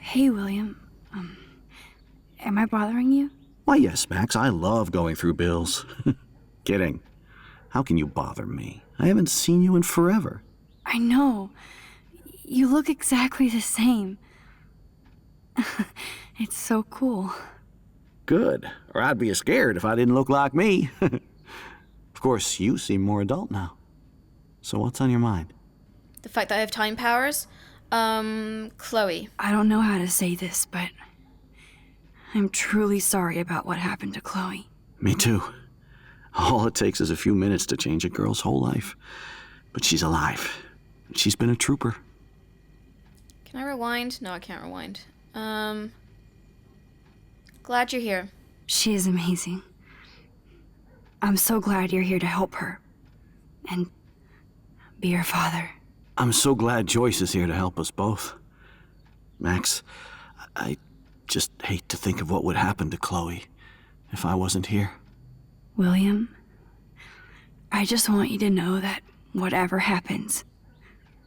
Hey, William. Am I bothering you? Why, yes, Max, I love going through bills. Kidding. How can you bother me? I haven't seen you in forever. I know. You look exactly the same. It's so cool. Good. Or I'd be scared if I didn't look like me. Of course, you seem more adult now. So what's on your mind? The fact that I have time powers? Chloe. I don't know how to say this, but I'm truly sorry about what happened to Chloe. Me too. All it takes is a few minutes to change a girl's whole life. But she's alive. She's been a trooper. Can I rewind? No, I can't rewind. Glad you're here. She is amazing. I'm so glad you're here to help her. And be her father. I'm so glad Joyce is here to help us both. Max, I just hate to think of what would happen to Chloe if I wasn't here. William, I just want you to know that whatever happens,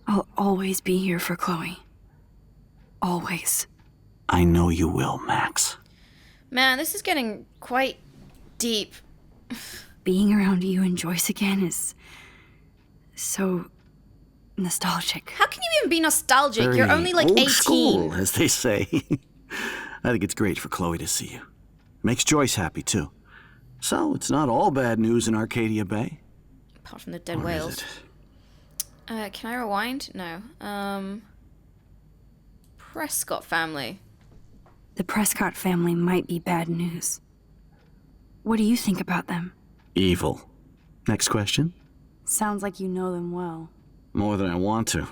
I'll always be here for Chloe. Always. I know you will, Max. Man, this is getting quite deep. Being around you and Joyce again is so nostalgic. How can you even be nostalgic? Very You're only like old 18. school, as they say. I think it's great for Chloe to see you. Makes Joyce happy, too. So, it's not all bad news in Arcadia Bay. Apart from the dead Or is whales. it? Can I rewind? No. Prescott family. The Prescott family might be bad news. What do you think about them? Evil. Next question. Sounds like you know them well. More than I want to.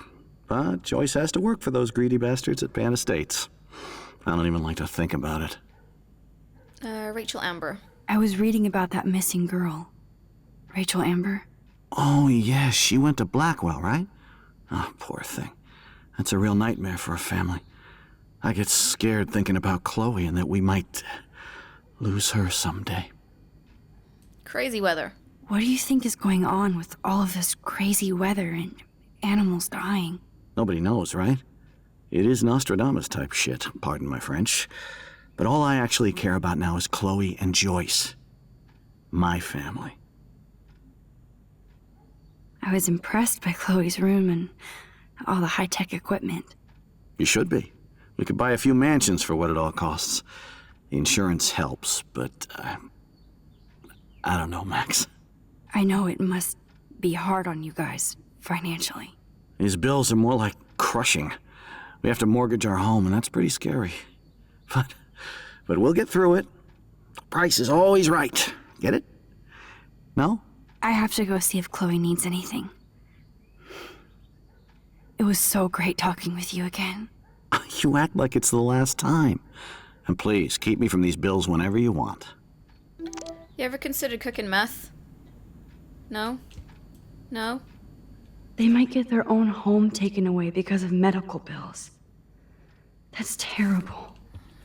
But Joyce has to work for those greedy bastards at Pan Estates. I don't even like to think about it. Rachel Amber. I was reading about that missing girl. Rachel Amber. Oh, yes, she went to Blackwell, right? Oh, poor thing. That's a real nightmare for a family. I get scared thinking about Chloe and that we might lose her someday. Crazy weather. What do you think is going on with all of this crazy weather and animals dying? Nobody knows, right? It is Nostradamus type shit, pardon my French. But all I actually care about now is Chloe and Joyce. My family. I was impressed by Chloe's room and all the high-tech equipment. You should be. We could buy a few mansions for what it all costs. The insurance helps, but I don't know, Max. I know it must be hard on you guys, financially. These bills are more like crushing. We have to mortgage our home, and that's pretty scary. But we'll get through it. Price is always right. Get it? No? I have to go see if Chloe needs anything. It was so great talking with you again. You act like it's the last time. And please, keep me from these bills whenever you want. You ever considered cooking meth? No? No? They might get their own home taken away because of medical bills. That's terrible.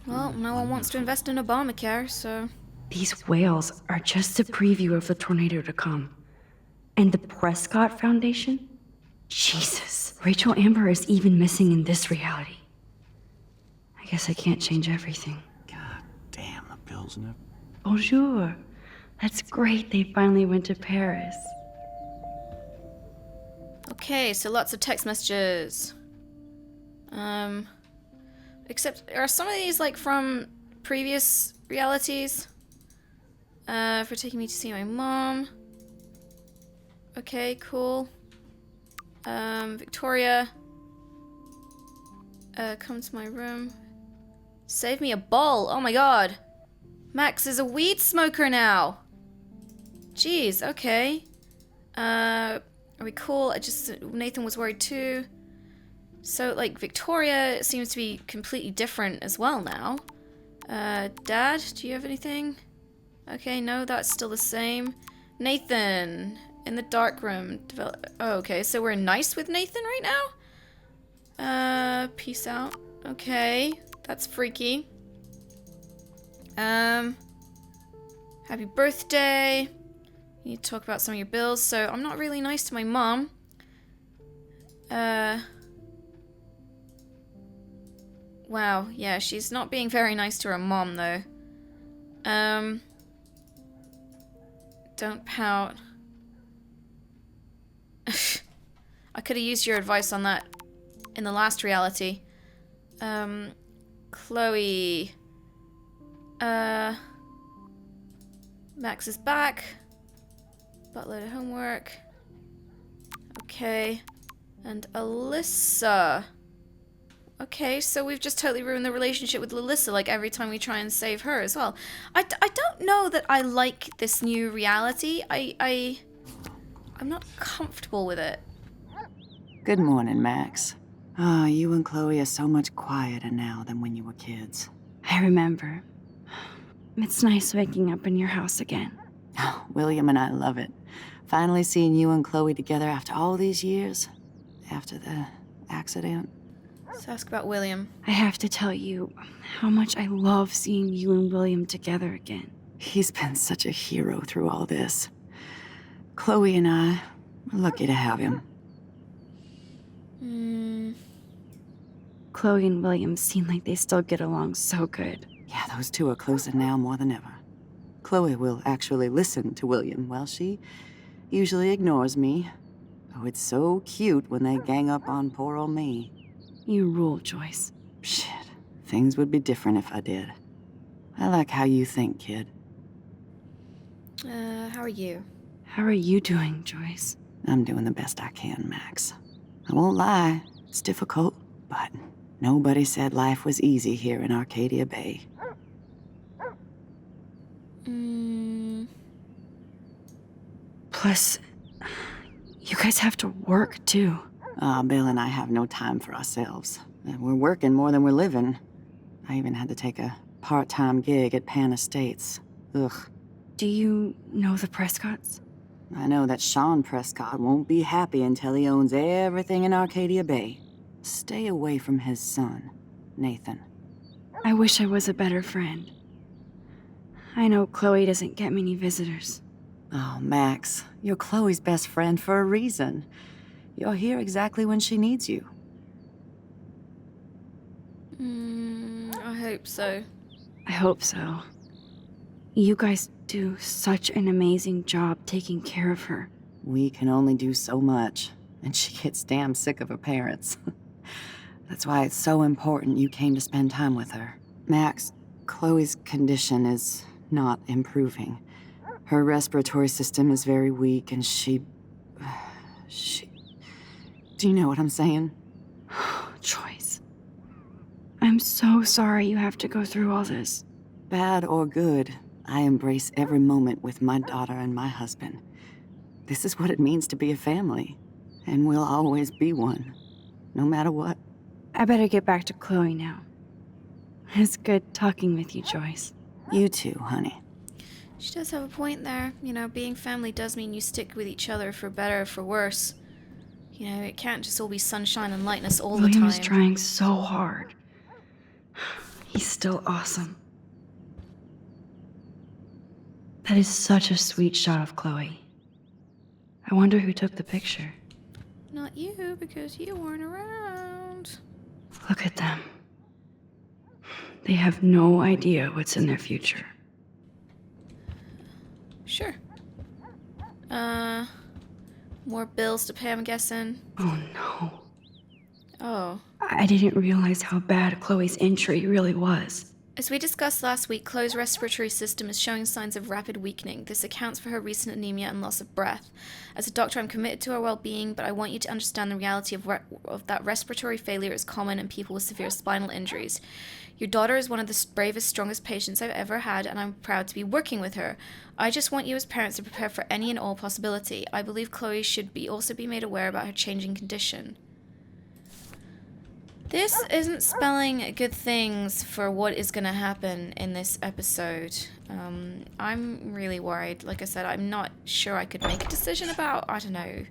Well, no one wants to invest in Obamacare, so... These whales are just a preview of the tornado to come. And the Prescott Foundation? Jesus. Rachel Amber is even missing in this reality. I guess I can't change everything. God damn, the bills and everything. Bonjour. That's great they finally went to Paris. Okay, so lots of text messages. Except, are some of these, like, from previous realities? For taking me to see my mom. Okay, cool. Victoria. Come to my room. Save me a ball. Oh my god. Max is a weed smoker now. Jeez, okay. Are we cool? Nathan was worried too. So, like, Victoria seems to be completely different as well now. Dad, do you have anything? Okay, no, that's still the same. Nathan, in the dark room. Oh, okay, so we're nice with Nathan right now? Peace out. Okay, that's freaky. Happy birthday. You need to talk about some of your bills. So, I'm not really nice to my mom. Wow, yeah, she's not being very nice to her mom, though. Don't pout. I could have used your advice on that in the last reality. Chloe. Max is back. Buttload of homework. Okay. And Alyssa. Okay, so we've just totally ruined the relationship with Alyssa, like every time we try and save her as well. I don't know that I like this new reality. I'm not comfortable with it. Good morning, Max. Oh, you and Chloe are so much quieter now than when you were kids. I remember. It's nice waking up in your house again. Oh, William and I love it. Finally seeing you and Chloe together after all these years. After the accident. Let's ask about William. I have to tell you how much I love seeing you and William together again. He's been such a hero through all this. Chloe and I are lucky to have him. Chloe and William seem like they still get along so good. Yeah, those two are closer now more than ever. Chloe will actually listen to William while she usually ignores me. Oh, it's so cute when they gang up on poor old me. You rule, Joyce. Shit, things would be different if I did. I like how you think, kid. How are you? How are you doing, Joyce? I'm doing the best I can, Max. I won't lie, it's difficult, but nobody said life was easy here in Arcadia Bay. Plus, you guys have to work, too. Bill and I have no time for ourselves. We're working more than we're living. I even had to take a part-time gig at Pan Estates. Ugh. Do you know the Prescotts? I know that Sean Prescott won't be happy until he owns everything in Arcadia Bay. Stay away from his son, Nathan. I wish I was a better friend. I know Chloe doesn't get many visitors. Oh, Max, you're Chloe's best friend for a reason. You're here exactly when she needs you. I hope so. I hope so. You guys do such an amazing job taking care of her. We can only do so much, and she gets damn sick of her parents. That's why it's so important you came to spend time with her. Max, Chloe's condition is not improving. Her respiratory system is very weak, and she... Do you know what I'm saying? Joyce. I'm so sorry you have to go through all this. Bad or good, I embrace every moment with my daughter and my husband. This is what it means to be a family, and we'll always be one, no matter what. I better get back to Chloe now. It's good talking with you, Joyce. You too, honey. She does have a point there. You know, being family does mean you stick with each other for better or for worse. You know, it can't just all be sunshine and lightness all the time. William's trying so hard. He's still awesome. That is such a sweet shot of Chloe. I wonder who took the picture. Not you, because you weren't around. Look at them. They have no idea what's in their future. Sure. More bills to pay, I'm guessing. Oh no. Oh. I didn't realize how bad Chloe's injury really was. As we discussed last week, Chloe's respiratory system is showing signs of rapid weakening. This accounts for her recent anemia and loss of breath. As a doctor, I'm committed to her well-being, but I want you to understand the reality of that respiratory failure is common in people with severe spinal injuries. Your daughter is one of the bravest, strongest patients I've ever had, and I'm proud to be working with her. I just want you as parents to prepare for any and all possibility. I believe Chloe should also be made aware about her changing condition. This isn't spelling good things for what is going to happen in this episode. I'm really worried. Like I said, I'm not sure I could make a decision about, I don't know,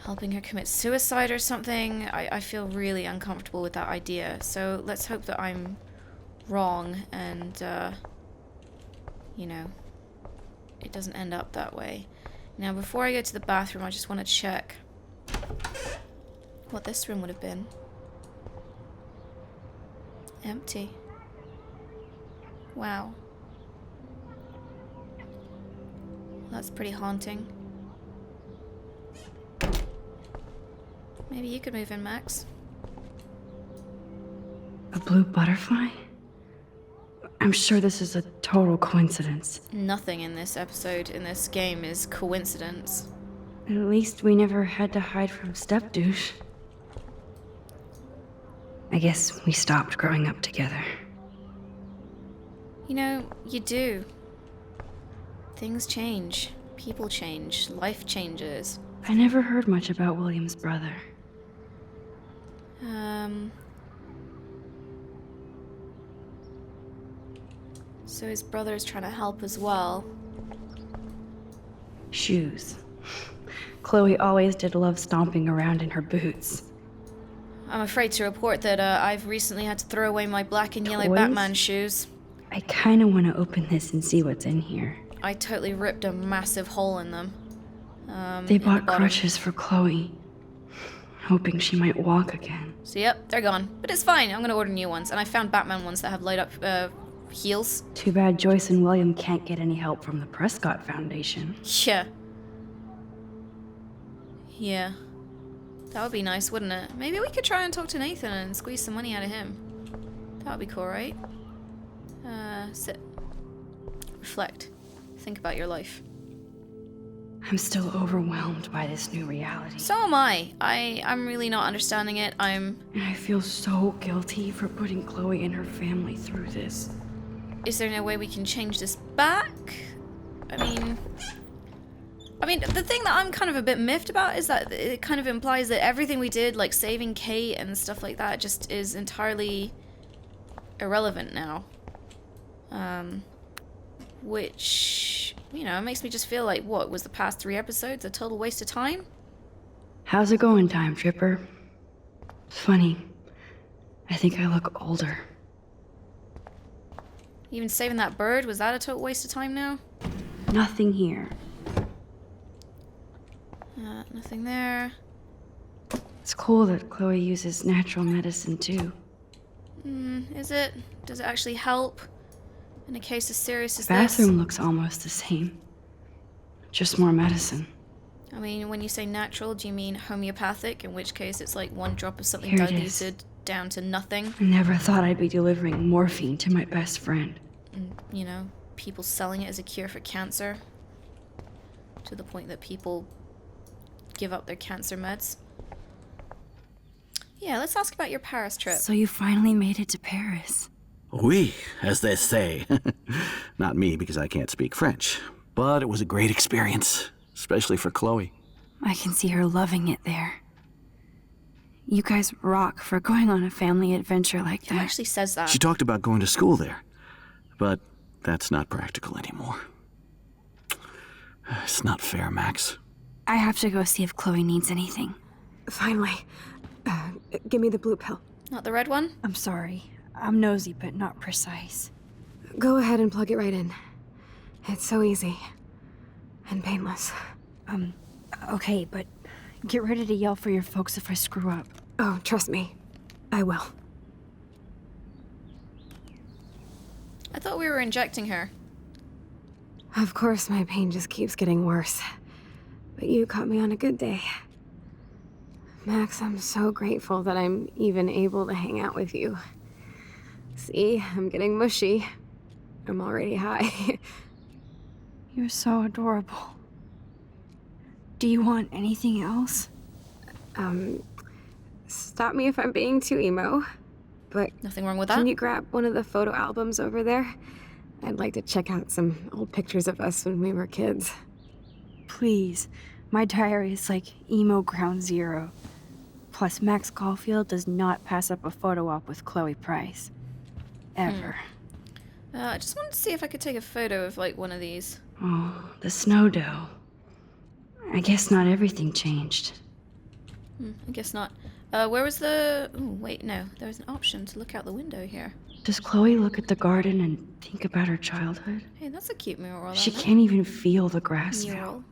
helping her commit suicide or something. I feel really uncomfortable with that idea. So let's hope that I'm wrong and, you know, it doesn't end up that way. Now, before I go to the bathroom, I just want to check what this room would have been. Empty. Wow. That's pretty haunting. Maybe you could move in, Max. A blue butterfly? I'm sure this is a total coincidence. Nothing in this episode, in this game, is coincidence. At least we never had to hide from Step Douche. I guess we stopped growing up together. You know, you do. Things change. People change. Life changes. I never heard much about William's brother. So his brother's trying to help as well. Shoes. Chloe always did love stomping around in her boots. I'm afraid to report that I've recently had to throw away my black and yellow Toys? Batman shoes. I kinda wanna open this and see what's in here. I totally ripped a massive hole in them. They in the bought bottom. crutches for Chloe, hoping she might walk again. So yep, they're gone. But it's fine, I'm gonna order new ones. And I found Batman ones that have light up heels. Too bad Joyce and William can't get any help from the Prescott Foundation. Yeah. Yeah. That would be nice, wouldn't it? Maybe we could try and talk to Nathan and squeeze some money out of him. That would be cool, right? Sit. Reflect. Think about your life. I'm still overwhelmed by this new reality. So am I. I'm really not understanding it. And I feel so guilty for putting Chloe and her family through this. Is there no way we can change this back? I mean, the thing that I'm kind of a bit miffed about is that it kind of implies that everything we did, like saving Kate and stuff like that, just is entirely irrelevant now. Which, you know, makes me just feel like, what, was the past 3 episodes a total waste of time? How's it going, Time Tripper? Funny. I think I look older. Even saving that bird, was that a total waste of time now? Nothing here. Nothing there. It's cool that Chloe uses natural medicine too. Is it? Does it actually help? In a case as serious as The this? bathroom looks almost the same. Just more medicine. I mean, when you say natural, do you mean homeopathic? In which case it's like 1 drop of something Here it is. diluted down to nothing. I never thought I'd be delivering morphine to my best friend. And, you know, people selling it as a cure for cancer. To the point that people give up their cancer meds. Yeah, let's ask about your Paris trip. So you finally made it to Paris. Oui, as they say. Not me, because I can't speak French. But it was a great experience, especially for Chloe. I can see her loving it there. You guys rock for going on a family adventure like Who that. actually says that? She talked about going to school there, but that's not practical anymore. It's not fair, Max. I have to go see if Chloe needs anything. Finally. Give me the blue pill. Not the red one? I'm sorry. I'm nosy, but not precise. Go ahead and plug it right in. It's so easy. And painless. Okay, but get ready to yell for your folks if I screw up. Oh, trust me. I will. I thought we were injecting her. Of course, my pain just keeps getting worse. But you caught me on a good day. Max, I'm so grateful that I'm even able to hang out with you. See, I'm getting mushy. I'm already high. You're so adorable. Do you want anything else? Stop me if I'm being too emo. But Nothing wrong with that? can you grab one of the photo albums over there? I'd like to check out some old pictures of us when we were kids. Please. My diary is like emo ground zero. Plus, Max Caulfield does not pass up a photo op with Chloe Price. Ever. I just wanted to see if I could take a photo of, like, one of these. Oh, the snow dough. I guess not everything changed. I guess not. Where was the... Oh, wait, no. There's an option to look out the window here. Does Chloe look at the garden and think about her childhood? Hey, that's a cute mural. She isn't it? can't even feel the grass now. Mural.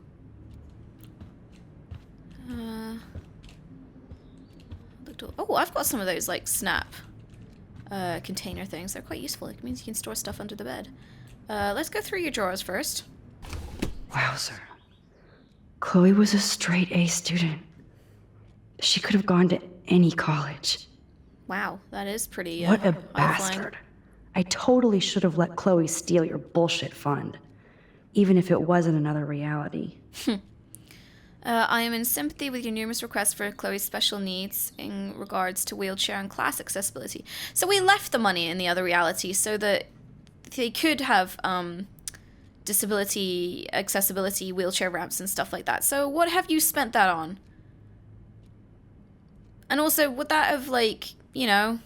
Oh, I've got some of those, like, snap container things. They're quite useful. It means you can store stuff under the bed. Let's go through your drawers first. Wowzer. Chloe was a straight A student. She could have gone to any college. Wow, that is pretty What a high-flying. bastard. I totally should have let Chloe steal your bullshit fund. Even if it wasn't another reality. I am in sympathy with your numerous requests for Chloe's special needs in regards to wheelchair and class accessibility. So we left the money in the other reality so that they could have disability, accessibility, wheelchair ramps and stuff like that. So what have you spent that on? And also, would that have, like, you know...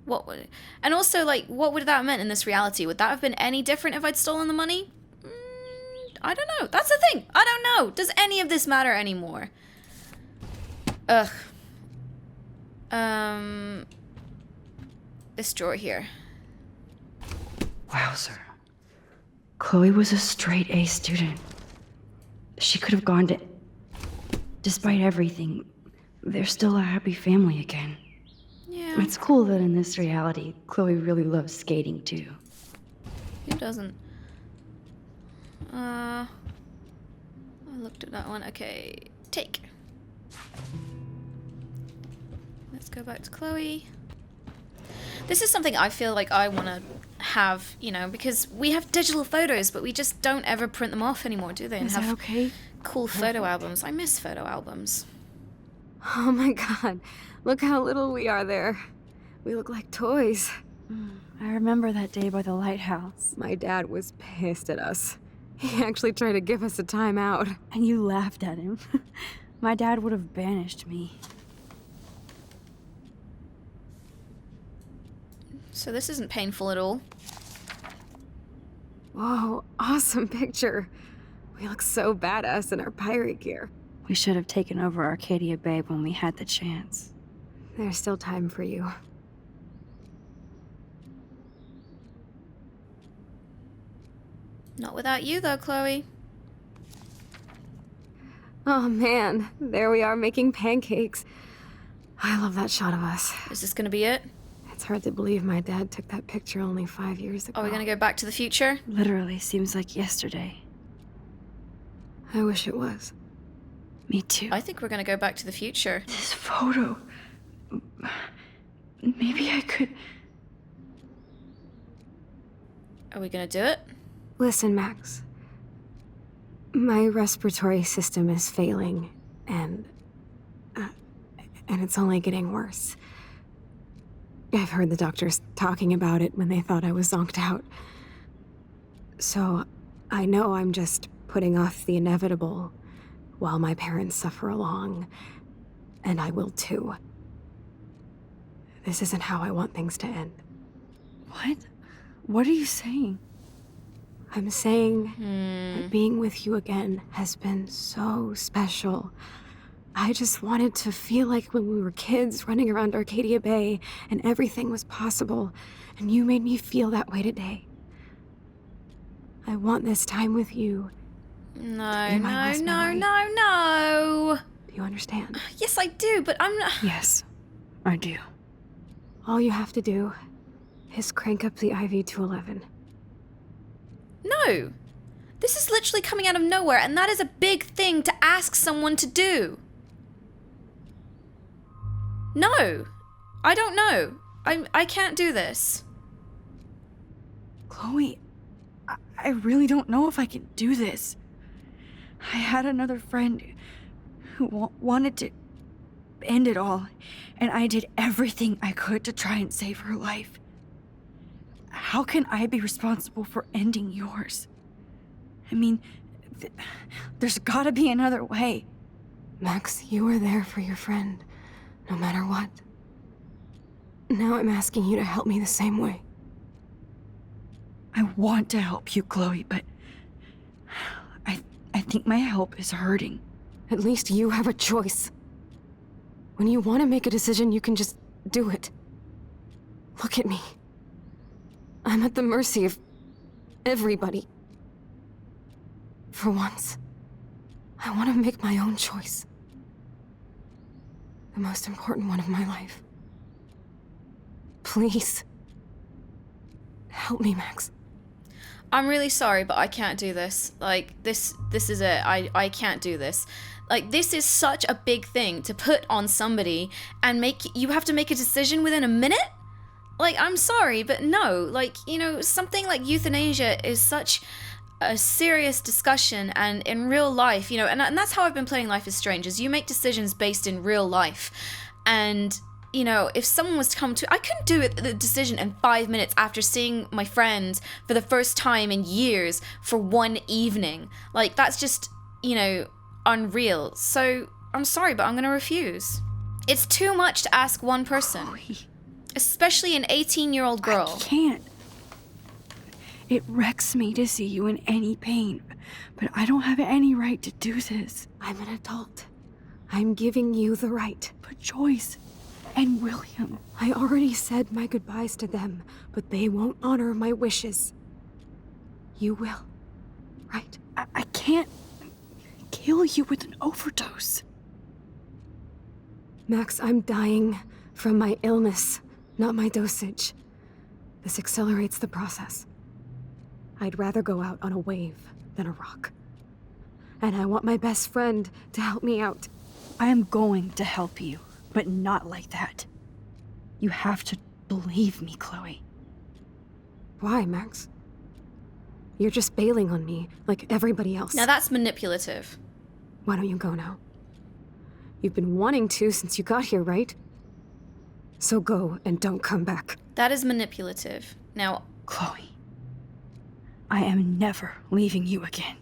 what would... And also, like, what would that have meant in this reality? Would that have been any different if I'd stolen the money? I don't know. That's the thing. I don't know. Does any of this matter anymore? Ugh. This drawer here. Wowzer. Chloe was a straight A student. She could have gone to... Despite everything, they're still a happy family again. Yeah. It's cool that in this reality, Chloe really loves skating too. Who doesn't? I looked at that one. Okay, take. Let's go back to Chloe. This is something I feel like I want to have, you know, because we have digital photos, but we just don't ever print them off anymore, do they? And Is have that okay? cool photo albums. I miss photo albums. Oh my god, look how little we are there. We look like toys. I remember that day by the lighthouse. My dad was pissed at us. He actually tried to give us a timeout. And you laughed at him. My dad would have banished me. So this isn't painful at all. Whoa, awesome picture. We look so badass in our pirate gear. We should have taken over Arcadia Bay when we had the chance. There's still time for you. Not without you, though, Chloe. Oh man, there we are making pancakes. I love that shot of us. Is this gonna be it? It's hard to believe my dad took that picture only 5 years ago. Are we gonna go back to the future? Literally seems like yesterday. I wish it was. Me too. I think we're gonna go back to the future. This photo... Maybe I could... Are we gonna do it? Listen, Max. My respiratory system is failing, and it's only getting worse. I've heard the doctors talking about it when they thought I was zonked out. So, I know I'm just putting off the inevitable while my parents suffer along, and I will too. This isn't how I want things to end. What? What are you saying? I'm saying that being with you again has been so special. I just wanted to feel like when we were kids running around Arcadia Bay and everything was possible, and you made me feel that way today. I want this time with you. No, Be my no, last no, memory. no, no. Do you understand? Yes, I do, but I'm not... Yes, I do. All you have to do is crank up the IV to 11. No. This is literally coming out of nowhere, and that is a big thing to ask someone to do. No. I don't know. I can't do this. Chloe, I really don't know if I can do this. I had another friend who wanted to end it all, and I did everything I could to try and save her life. How can I be responsible for ending yours? I mean, there's gotta be another way. Max, you were there for your friend, no matter what. Now I'm asking you to help me the same way. I want to help you, Chloe, but I think my help is hurting. At least you have a choice. When you want to make a decision, you can just do it. Look at me. I'm at the mercy of everybody. For once, I want to make my own choice. the most important one of my life. Please. Help me, Max. I'm really sorry, but I can't do this. Like, this is it. I can't do this. Like, this is such a big thing to put on somebody and you have to make a decision within a minute? Like, I'm sorry, but no. Like, something like euthanasia is such a serious discussion, and in real life, and that's how I've been playing Life is Strange, is you make decisions based in real life. And, if someone was to come to, I couldn't do the decision in 5 minutes after seeing my friend for the first time in years for one evening. Like, that's just, unreal. So, I'm sorry, but I'm gonna refuse. It's too much to ask one person. Chloe, Especially an 18-year-old girl. I can't. It wrecks me to see you in any pain, but I don't have any right to do this. I'm an adult. I'm giving you the right. But Joyce and William... I already said my goodbyes to them, but they won't honor my wishes. You will, right? I can't kill you with an overdose. Max, I'm dying from my illness, not my dosage. This accelerates the process. I'd rather go out on a wave than a rock. And I want my best friend to help me out. I am going to help you, but not like that. You have to believe me, Chloe. Why, Max? You're just bailing on me like everybody else. Now that's manipulative. Why don't you go now? You've been wanting to since you got here, right? So go and don't come back. That is manipulative. Now, Chloe, I am never leaving you again.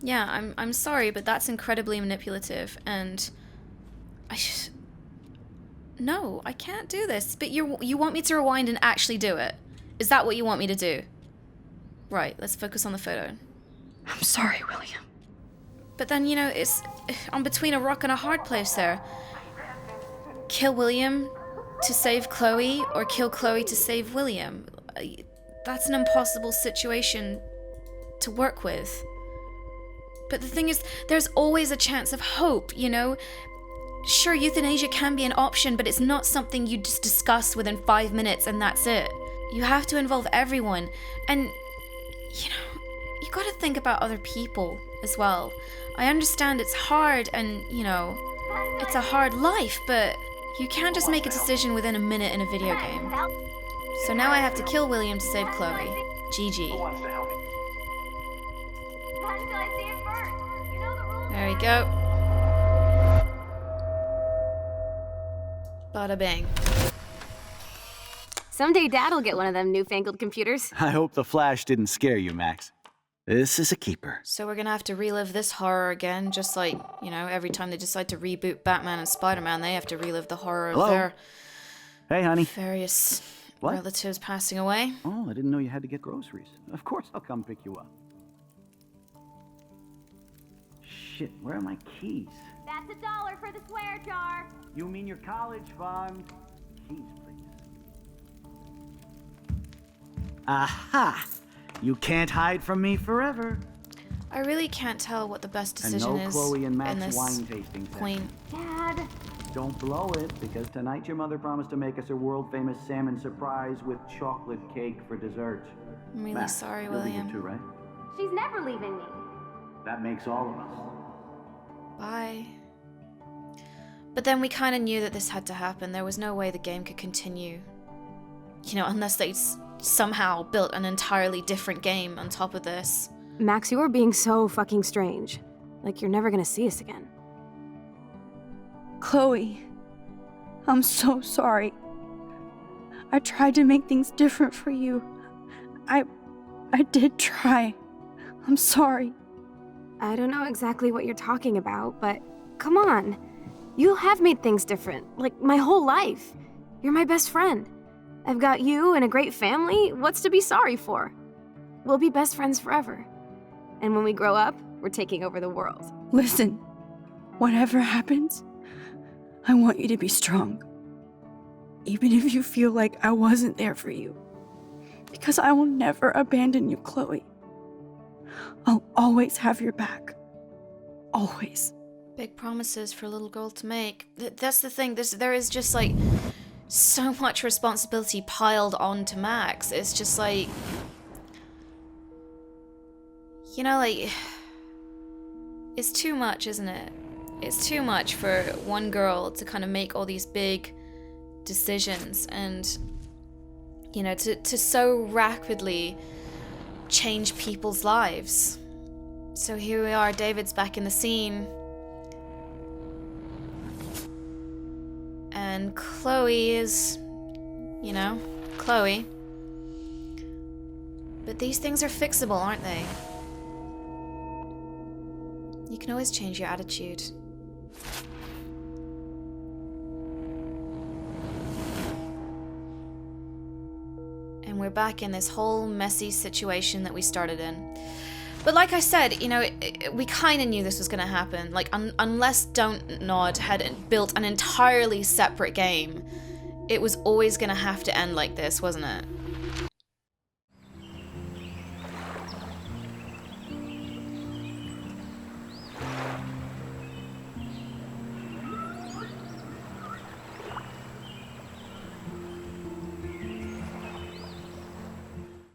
yeah, I'm sorry, but that's incredibly manipulative, and no, I can't do this. But you want me to rewind and actually do it? Is that what you want me to do? Right, let's focus on the photo. I'm sorry, William. But then, it's I'm between a rock and a hard place there. Kill William to save Chloe, or kill Chloe to save William. That's an impossible situation to work with. But the thing is, there's always a chance of hope, Sure, euthanasia can be an option, but it's not something you just discuss within 5 minutes and that's it. You have to involve everyone. And, you gotta think about other people as well. I understand it's hard and, it's a hard life, but you can't just make a decision within a minute in a video game. So now I have to kill William to save Chloe. GG. There we go. Bada bang. Someday Dad'll get one of them newfangled computers. I hope the flash didn't scare you, Max. This is a keeper. So we're gonna have to relive this horror again, just like, every time they decide to reboot Batman and Spider-Man, they have to relive the horror Hello? of their Hey, honey. various What? relatives passing away. Oh, I didn't know you had to get groceries. Of course I'll come pick you up. Shit, where are my keys? That's $1 for the swear jar. You mean your college fund? Keys, please. Aha! You can't hide from me forever. I really can't tell what the best And decision no is Chloe and in Max this wine tasting point. Dad. Don't blow it, because tonight your mother promised to make us a world-famous salmon surprise with chocolate cake for dessert. I'm really Max, sorry, you'll be here William. too, right? She's never leaving me. That makes all of us. Bye. But then we kind of knew that this had to happen. There was no way the game could continue. Unless they somehow built an entirely different game on top of this. Max, you are being so fucking strange. Like you're never gonna see us again. Chloe, I'm so sorry. I tried to make things different for you. I did try. I'm sorry. I don't know exactly what you're talking about, but come on. You have made things different, like my whole life. You're my best friend. I've got you and a great family. What's to be sorry for? We'll be best friends forever. And when we grow up, we're taking over the world. Listen, whatever happens, I want you to be strong. Even if you feel like I wasn't there for you. Because I will never abandon you, Chloe. I'll always have your back. Always. Big promises for a little girl to make. That's the thing. There is just like so much responsibility piled onto Max. It's just like, you know, like, it's too much, isn't it? It's too much for one girl to kind of make all these big decisions and, you know, to so rapidly change people's lives. So here we are, David's back in the scene. And Chloe is, you know, Chloe. But these things are fixable, aren't they? You can always change your attitude. And we're back in this whole messy situation that we started in. But like I said, you know, we kind of knew this was going to happen. Like, unless Don't Nod had built an entirely separate game, it was always going to have to end like this, wasn't it?